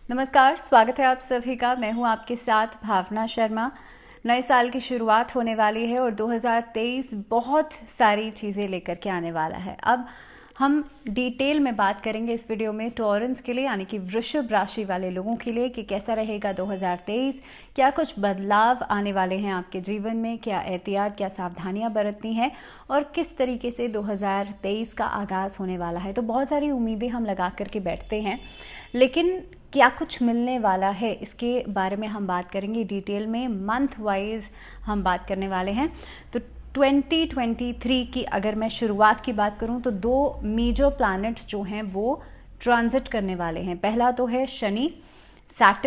नमस्कार, स्वागत है आप सभी का। मैं हूं आपके साथ भावना शर्मा। नए साल की शुरुआत होने वाली है और 2023 बहुत सारी चीज़ें लेकर के आने वाला है। अब हम डिटेल में बात करेंगे इस वीडियो में टॉरंस के लिए, यानी कि वृषभ राशि वाले लोगों के लिए कि कैसा रहेगा 2023, क्या कुछ बदलाव आने वाले हैं आपके जीवन में, क्या एहतियात, क्या सावधानियां बरतनी है और किस तरीके से 2023 का आगाज़ होने वाला है। तो बहुत सारी उम्मीदें हम लगा करके बैठते हैं, लेकिन क्या कुछ मिलने वाला है इसके बारे में हम बात करेंगे डिटेल में। मंथ वाइज हम बात करने वाले हैं। तो 2023 की अगर मैं शुरुआत की बात करूं तो दो मेजर प्लैनेट्स जो हैं वो ट्रांजिट करने वाले हैं। पहला तो है शनि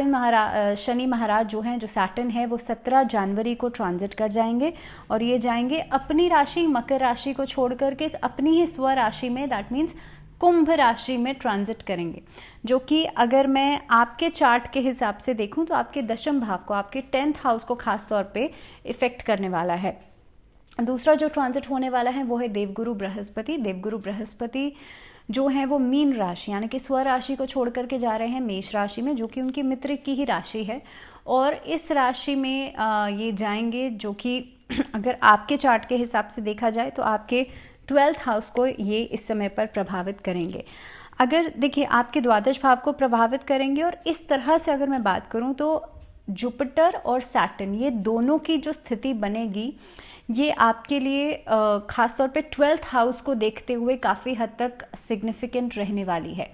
महाराज जो हैं, जो सैटर्न है वो 17 जनवरी को ट्रांजिट कर जाएंगे और ये जाएंगे अपनी राशि मकर राशि को छोड़ करके अपनी ही स्व राशि में, दैट मीन्स कुंभ राशि में ट्रांजिट करेंगे, जो कि अगर मैं आपके चार्ट के हिसाब से देखूं तो आपके दशम भाव को, आपके 10th हाउस को खास तौर पे इफेक्ट करने वाला है। दूसरा जो ट्रांजिट होने वाला है वो है देवगुरु बृहस्पति। देवगुरु बृहस्पति जो है वो मीन राशि यानी कि स्व राशि को छोड़ करके जा रहे हैं मेष राशि में, जो कि उनकी मित्र की ही राशि है और इस राशि में ये जाएंगे, जो कि अगर आपके चार्ट के हिसाब से देखा जाए तो आपके 12th हाउस को ये इस समय पर प्रभावित करेंगे। अगर देखिए आपके द्वादश भाव को प्रभावित करेंगे और इस तरह से अगर मैं बात करूं तो जुपिटर और सैटर्न ये दोनों की जो स्थिति बनेगी ये आपके लिए खासतौर पे 12th हाउस को देखते हुए काफ़ी हद तक सिग्निफिकेंट रहने वाली है।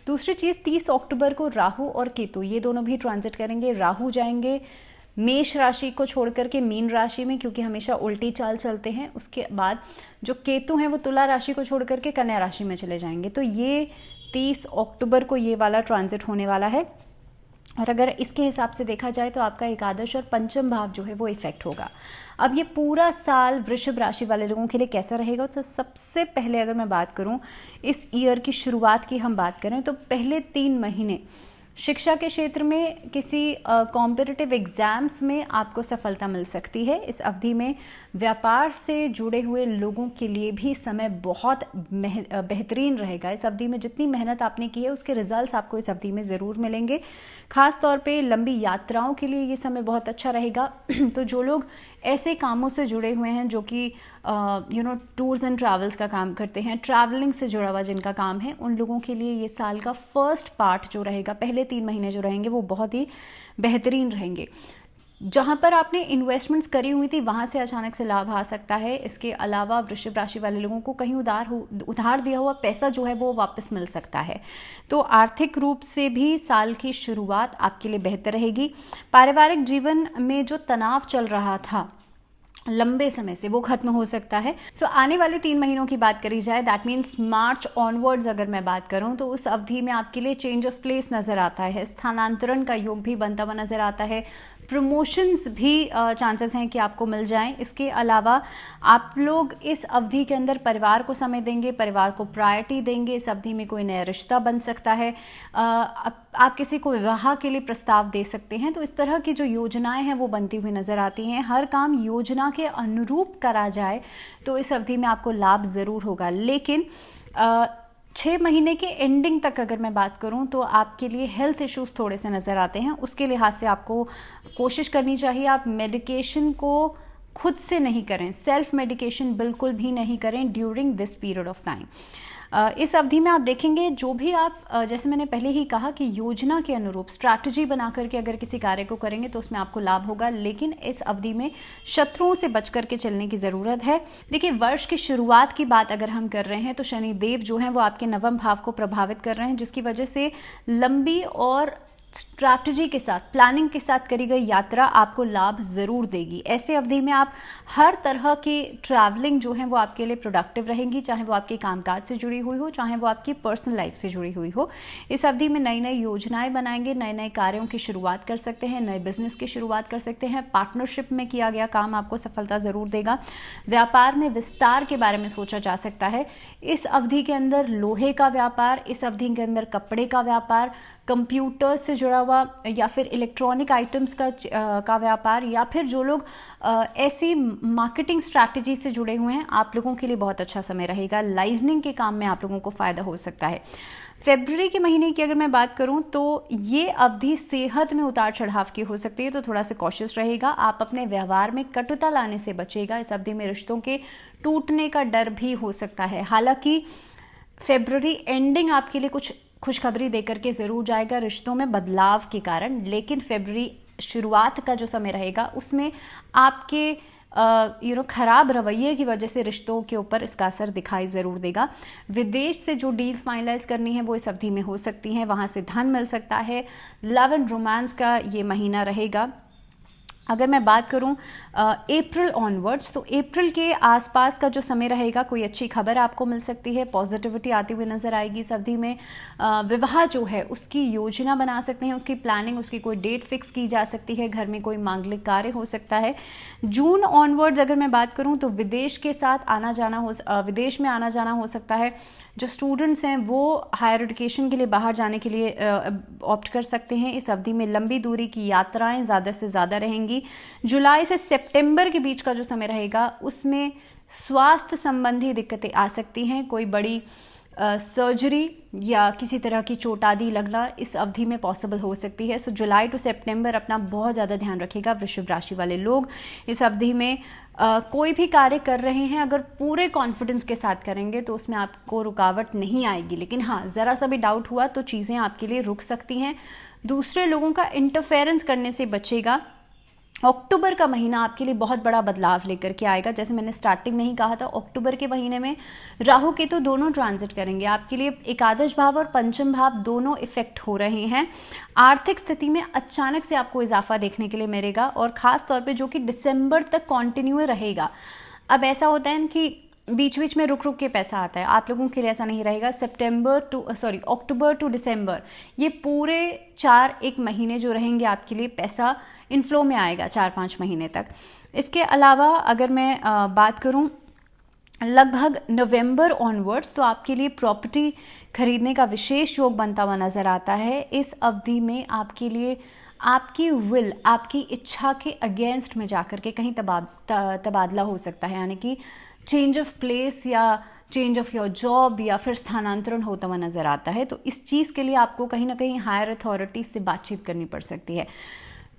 दूसरी चीज़ 30 अक्टूबर को राहु और केतु ये दोनों भी ट्रांजिट करेंगे। राहु जाएंगे मेष राशि को छोड़ करके मीन राशि में, क्योंकि हमेशा उल्टी चाल चलते हैं। उसके बाद जो केतु हैं वो तुला राशि को छोड़ करके कन्या राशि में चले जाएंगे। तो ये 30 अक्टूबर को ये वाला ट्रांजिट होने वाला है और अगर इसके हिसाब से देखा जाए तो आपका एकादश और पंचम भाव जो है वो इफेक्ट होगा। अब ये पूरा साल वृषभ राशि वाले लोगों के लिए कैसा रहेगा, तो सबसे पहले अगर मैं बात करूं इस ईयर की शुरुआत की हम बात करें तो पहले 3 महीने शिक्षा के क्षेत्र में किसी कॉम्पिटिटिव एग्जाम्स में आपको सफलता मिल सकती है। इस अवधि में व्यापार से जुड़े हुए लोगों के लिए भी समय बहुत बेहतरीन रहेगा। इस अवधि में जितनी मेहनत आपने की है उसके रिजल्ट्स आपको इस अवधि में ज़रूर मिलेंगे। खास तौर पे लंबी यात्राओं के लिए ये समय बहुत अच्छा रहेगा। तो जो लोग ऐसे कामों से जुड़े हुए हैं जो कि टूर्स एंड ट्रैवल्स का काम करते हैं, ट्रैवलिंग से जुड़ा हुआ जिनका काम है, उन लोगों के लिए ये साल का फर्स्ट पार्ट जो रहेगा, पहले 3 महीने जो रहेंगे वो बहुत ही बेहतरीन रहेंगे। जहां पर आपने इन्वेस्टमेंट्स करी हुई थी वहां से अचानक से लाभ आ सकता है। इसके अलावा वृषभ राशि वाले लोगों को कहीं उधार दिया हुआ पैसा जो है वो वापस मिल सकता है। तो आर्थिक रूप से भी साल की शुरुआत आपके लिए बेहतर रहेगी। पारिवारिक जीवन में जो तनाव चल रहा था लंबे समय से वो खत्म हो सकता है। सो आने वाले 3 महीनों की बात करी जाए, दैट मीन्स मार्च ऑनवर्ड्स अगर मैं बात करूं तो उस अवधि में आपके लिए चेंज ऑफ प्लेस नजर आता है, स्थानांतरण का योग भी बनता हुआ नजर आता है, प्रमोशंस भी चांसेस हैं कि आपको मिल जाएं। इसके अलावा आप लोग इस अवधि के अंदर परिवार को समय देंगे, परिवार को प्रायोरिटी देंगे। इस अवधि में कोई नया रिश्ता बन सकता है, आप किसी को विवाह के लिए प्रस्ताव दे सकते हैं। तो इस तरह की जो योजनाएं हैं वो बनती हुई नजर आती हैं। हर काम योजना के अनुरूप करा जाए तो इस अवधि में आपको लाभ ज़रूर होगा। लेकिन 6 महीने के एंडिंग तक अगर मैं बात करूं तो आपके लिए हेल्थ इश्यूज थोड़े से नज़र आते हैं। उसके लिहाज से आपको कोशिश करनी चाहिए आप मेडिकेशन को खुद से नहीं करें, सेल्फ मेडिकेशन बिल्कुल भी नहीं करें during this period of time. इस अवधि में आप देखेंगे जो भी आप जैसे मैंने पहले ही कहा कि योजना के अनुरूप स्ट्रैटेजी बना करके अगर किसी कार्य को करेंगे तो उसमें आपको लाभ होगा, लेकिन इस अवधि में शत्रुओं से बच करके चलने की ज़रूरत है। देखिए वर्ष की शुरुआत की बात अगर हम कर रहे हैं तो शनिदेव जो हैं वो आपके 9वें भाव को प्रभावित कर रहे हैं, जिसकी वजह से लंबी और स्ट्रैटेजी के साथ, प्लानिंग के साथ करी गई यात्रा आपको लाभ ज़रूर देगी। ऐसे अवधि में आप हर तरह की ट्रैवलिंग जो है वो आपके लिए प्रोडक्टिव रहेंगी, चाहे वो आपके कामकाज से जुड़ी हुई हो, चाहे वो आपकी पर्सनल लाइफ से जुड़ी हुई हो। इस अवधि में नई नई योजनाएं बनाएंगे, नए नए कार्यों की शुरुआत कर सकते हैं, नए बिजनेस की शुरुआत कर सकते हैं। पार्टनरशिप में किया गया काम आपको सफलता ज़रूर देगा। व्यापार में विस्तार के बारे में सोचा जा सकता है। इस अवधि के अंदर लोहे का व्यापार, इस अवधि के अंदर कपड़े का व्यापार, कंप्यूटर से जुड़ा हुआ या फिर इलेक्ट्रॉनिक आइटम्स का व्यापार, या फिर जो लोग ऐसी मार्केटिंग स्ट्रैटेजी से जुड़े हुए हैं, आप लोगों के लिए बहुत अच्छा समय रहेगा। लाइजनिंग के काम में आप लोगों को फ़ायदा हो सकता है। फरवरी के महीने की अगर मैं बात करूं तो ये अवधि सेहत में उतार चढ़ाव की हो सकती है, तो थोड़ा सा कॉशियस रहेगा। आप अपने व्यवहार में कटुता लाने से बचेगा। इस अवधि में रिश्तों के टूटने का डर भी हो सकता है। हालांकि फरवरी एंडिंग आपके लिए कुछ खुशखबरी देकर के ज़रूर जाएगा रिश्तों में बदलाव के कारण, लेकिन फरवरी शुरुआत का जो समय रहेगा उसमें आपके खराब रवैये की वजह से रिश्तों के ऊपर इसका असर दिखाई ज़रूर देगा। विदेश से जो डील्स फाइनलाइज करनी है वो इस अवधि में हो सकती हैं, वहाँ से धन मिल सकता है। लव एंड रोमांस का ये महीना रहेगा। अगर मैं बात करूं अप्रैल ऑनवर्ड्स, तो अप्रैल के आसपास का जो समय रहेगा, कोई अच्छी खबर आपको मिल सकती है, पॉजिटिविटी आती हुई नजर आएगी इस अवधि में। विवाह जो है उसकी योजना बना सकते हैं, उसकी प्लानिंग, उसकी कोई डेट फिक्स की जा सकती है। घर में कोई मांगलिक कार्य हो सकता है। जून ऑनवर्ड्स अगर मैं बात करूं तो विदेश के साथ आना जाना विदेश में आना जाना हो सकता है। जो स्टूडेंट्स हैं वो हायर एजुकेशन के लिए बाहर जाने के लिए ऑप्ट कर सकते हैं। इस अवधि में लंबी दूरी की यात्राएं ज़्यादा से ज़्यादा रहेंगी। जुलाई से सितंबर के बीच का जो समय रहेगा उसमें स्वास्थ्य संबंधी दिक्कतें आ सकती हैं। कोई बड़ी सर्जरी या किसी तरह की चोट आदि लगना इस अवधि में पॉसिबल हो सकती है। सो जुलाई टू सितंबर अपना बहुत ज़्यादा ध्यान रखिएगा वृषभ राशि वाले लोग। इस अवधि में कोई भी कार्य कर रहे हैं अगर पूरे कॉन्फिडेंस के साथ करेंगे तो उसमें आपको रुकावट नहीं आएगी, लेकिन हाँ, ज़रा सा भी डाउट हुआ तो चीज़ें आपके लिए रुक सकती हैं। दूसरे लोगों का इंटरफेरेंस करने से बचेगा। अक्टूबर का महीना आपके लिए बहुत बड़ा बदलाव लेकर के आएगा। जैसे मैंने स्टार्टिंग में ही कहा था, अक्टूबर के महीने में राहु केतु दोनों ट्रांजिट करेंगे। आपके लिए एकादश भाव और पंचम भाव दोनों इफेक्ट हो रहे हैं। आर्थिक स्थिति में अचानक से आपको इजाफा देखने के लिए मिलेगा, और ख़ास तौर पे जो कि दिसंबर तक कंटिन्यू रहेगा। अब ऐसा होता है कि बीच बीच में रुक रुक के पैसा आता है, आप लोगों के लिए ऐसा नहीं रहेगा। अक्टूबर टू दिसंबर ये पूरे 4-1 महीने जो रहेंगे आपके लिए पैसा इनफ्लो में आएगा 4-5 महीने तक। इसके अलावा अगर मैं बात करूं लगभग नवंबर ऑनवर्ड्स, तो आपके लिए प्रॉपर्टी खरीदने का विशेष योग बनता हुआ नजर आता है। इस अवधि में आपके लिए आपकी विल, आपकी इच्छा के अगेंस्ट में जाकर के कहीं तबादला हो सकता है, यानी कि चेंज ऑफ प्लेस या चेंज ऑफ योर जॉब या फिर स्थानांतरण होता हुआ नजर आता है। तो इस चीज़ के लिए आपको कहीं ना कहीं हायर अथॉरिटी से बातचीत करनी पड़ सकती है।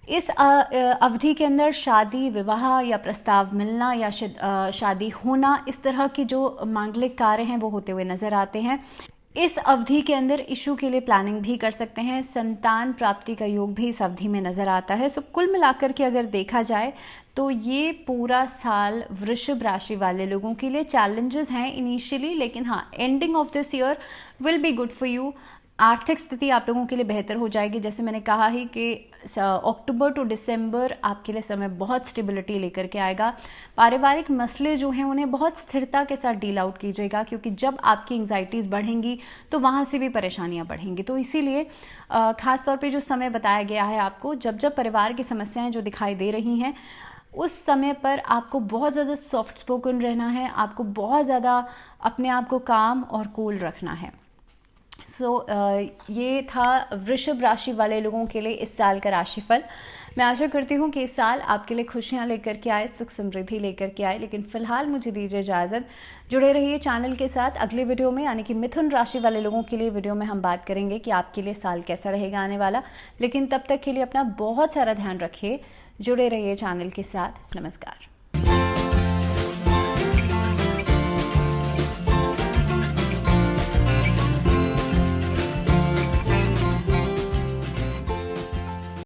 इस अवधि के अंदर शादी, विवाह या प्रस्ताव मिलना या शादी होना, इस तरह के जो मांगलिक कार्य हैं वो होते हुए नजर आते हैं। इस अवधि के अंदर इशू के लिए प्लानिंग भी कर सकते हैं। संतान प्राप्ति का योग भी इस अवधि में नजर आता है। सो कुल मिलाकर के अगर देखा जाए तो ये पूरा साल वृषभ राशि वाले लोगों के लिए चैलेंजेस हैं इनिशियली, लेकिन हाँ, ending of this year will be good for you. आर्थिक स्थिति आप लोगों के लिए बेहतर हो जाएगी। जैसे मैंने कहा ही कि अक्टूबर टू दिसंबर आपके लिए समय बहुत स्टेबिलिटी लेकर के आएगा। पारिवारिक मसले जो हैं उन्हें बहुत स्थिरता के साथ डील आउट कीजिएगा, क्योंकि जब आपकी एंग्जाइटीज़ बढ़ेंगी तो वहाँ से भी परेशानियाँ बढ़ेंगी। तो इसीलिए खास तौर पे जो समय बताया गया है आपको, जब जब परिवार की समस्याएं जो दिखाई दे रही हैं उस समय पर आपको बहुत ज़्यादा सॉफ्ट स्पोकन रहना है, आपको बहुत ज़्यादा अपने आप को काम और कूल रखना है। ये था वृषभ राशि वाले लोगों के लिए इस साल का राशिफल। मैं आशा करती हूँ कि इस साल आपके लिए खुशियाँ लेकर के आए, सुख समृद्धि लेकर के आए। लेकिन फिलहाल मुझे दीजिए इजाज़त। जुड़े रहिए चैनल के साथ। अगले वीडियो में, यानी कि मिथुन राशि वाले लोगों के लिए वीडियो में हम बात करेंगे कि आपके लिए साल कैसा रहेगा आने वाला। लेकिन तब तक के लिए अपना बहुत सारा ध्यान रखिए। जुड़े रहिए चैनल के साथ। नमस्कार।